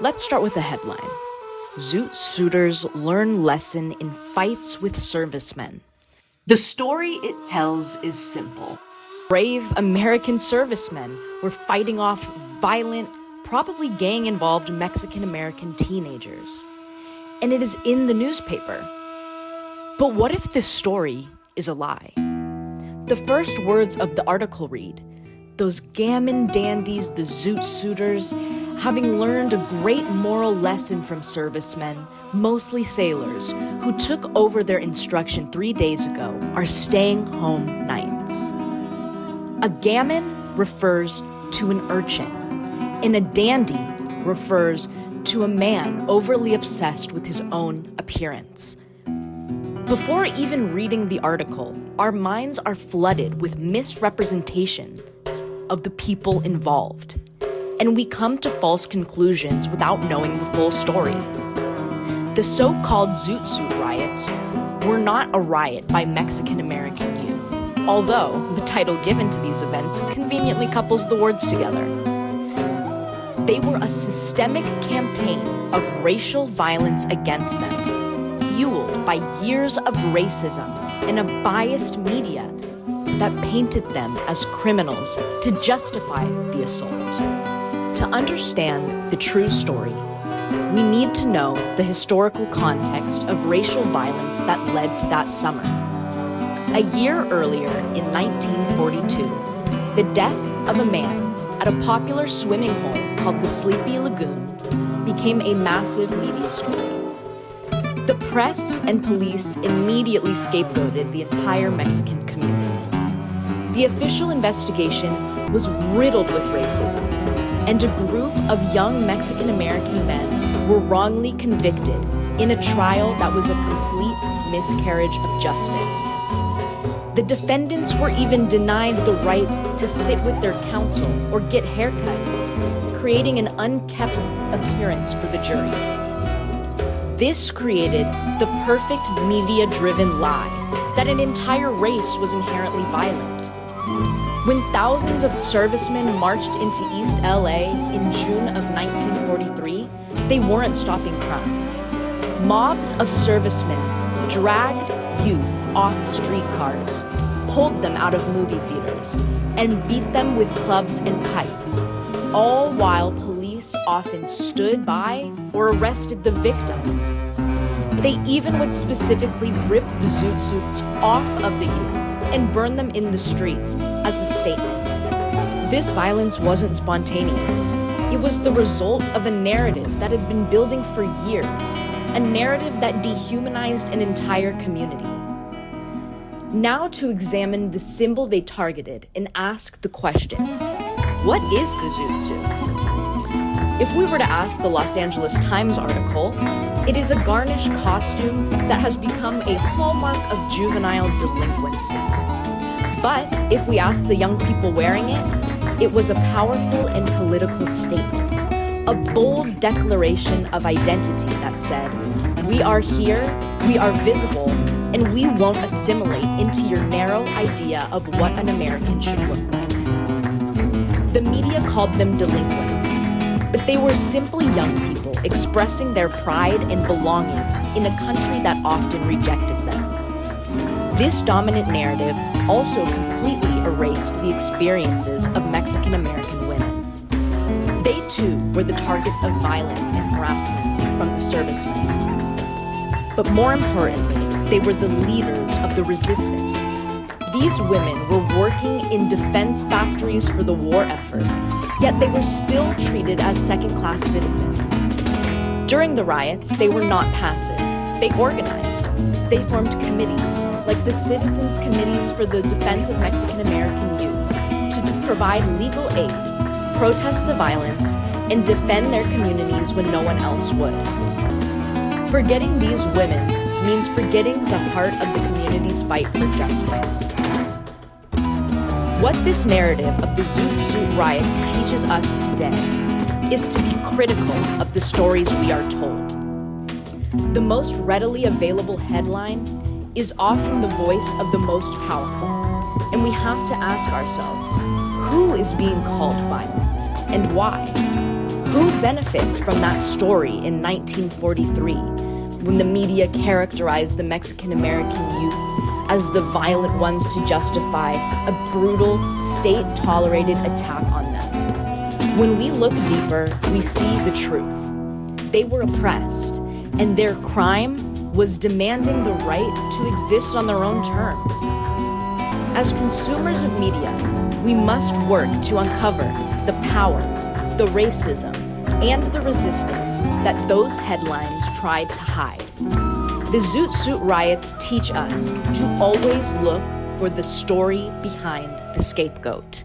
Let's start with a headline. Zoot suitors learn lesson in fights with servicemen. The story it tells is simple. Brave American servicemen were fighting off violent, probably gang-involved Mexican-American teenagers. And it is in the newspaper. But what if this story is a lie? The first words of the article read, "Those gammon dandies, the Zoot suitors, having learned a great moral lesson from servicemen, mostly sailors, who took over their instruction 3 days ago, are staying home nights." A gammon refers to an urchin, and a dandy refers to a man overly obsessed with his own appearance. Before even reading the article, our minds are flooded with misrepresentations of the people involved, and we come to false conclusions without knowing the full story. The so-called Zoot Suit riots were not a riot by Mexican-American youth, although the title given to these events conveniently couples the words together. They were a systemic campaign of racial violence against them, fueled by years of racism and a biased media that painted them as criminals to justify the assault. To understand the true story, we need to know the historical context of racial violence that led to that summer. A year earlier, in 1942, the death of a man at a popular swimming hole called the Sleepy Lagoon became a massive media story. The press and police immediately scapegoated the entire Mexican community. The official investigation was riddled with racism, and a group of young Mexican-American men were wrongly convicted in a trial that was a complete miscarriage of justice. The defendants were even denied the right to sit with their counsel or get haircuts, creating an unkempt appearance for the jury. This created the perfect media-driven lie that an entire race was inherently violent. When thousands of servicemen marched into East LA in June of 1943, they weren't stopping crime. Mobs of servicemen dragged youth off streetcars, pulled them out of movie theaters, and beat them with clubs and pipe, all while police often stood by or arrested the victims. They even would specifically rip the Zoot suits off of the youth and burn them in the streets as a statement. This violence wasn't spontaneous. It was the result of a narrative that had been building for years, a narrative that dehumanized an entire community. Now to examine the symbol they targeted and ask the question, what is the Zoot suit? If we were to ask the Los Angeles Times article, it is a garnish costume that has become a hallmark of juvenile delinquency. But if we ask the young people wearing it, it was a powerful and political statement, a bold declaration of identity that said, "We are here, we are visible, and we won't assimilate into your narrow idea of what an American should look like." The media called them delinquents, but they were simply young people expressing their pride and belonging in a country that often rejected them. This dominant narrative also completely erased the experiences of Mexican-American women. They too were the targets of violence and harassment from the servicemen. But more importantly, they were the leaders of the resistance. These women were working in defense factories for the war effort, yet they were still treated as second-class citizens. During the riots, they were not passive. They organized. They formed committees, like the Citizens Committees for the Defense of Mexican-American Youth, to provide legal aid, protest the violence, and defend their communities when no one else would. Forgetting these women means forgetting the heart of the community's fight for justice. What this narrative of the Zoot Suit riots teaches us today is to be critical of the stories we are told. The most readily available headline is often the voice of the most powerful, and we have to ask ourselves, who is being called violent and why? Who benefits from that story in 1943, when the media characterized the Mexican-American youth as the violent ones to justify a brutal, state-tolerated attack on them. When we look deeper, we see the truth. They were oppressed, and their crime was demanding the right to exist on their own terms. As consumers of media, we must work to uncover the power, the racism, and the resistance that those headlines tried to hide. The Zoot Suit riots teach us to always look for the story behind the scapegoat.